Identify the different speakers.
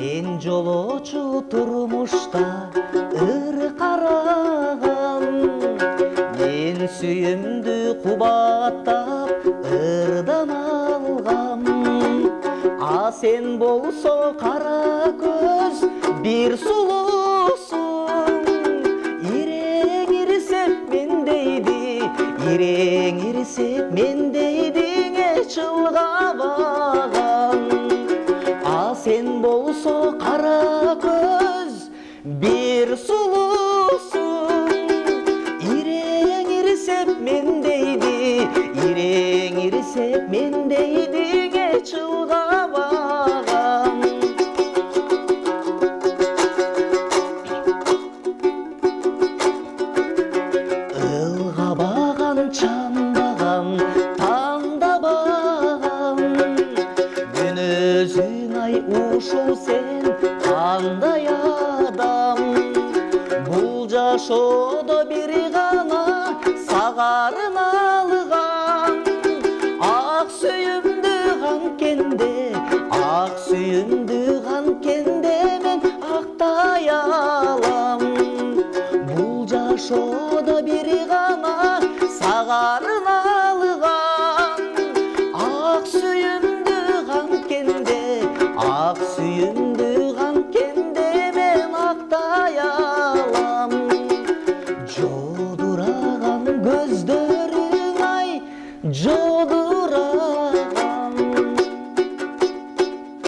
Speaker 1: Мен жолочу турмушта ыр караган, мен сүйүмдү кубаттап ырдан алгам. А сен болсо кара көз бир сулуусуң, ирең ирсеп мендейди, ирең ирсеп мендейдиңе чылгабаган. А сен болсо кара көз бир сулуусуң, ирең ирсеп мендейди, ирең ирсеп мендейдиңе чылгабаган. Ылгабаган, чанбаган, тандабаган, күнөзүң ай ушул сен кандай адам. Бул жашоодо бир гана сагарын алган, ак сүйүмдү канкенде, ак сүйүмдү канкенде мен актай алам. Бул жашоодо бир гана сагар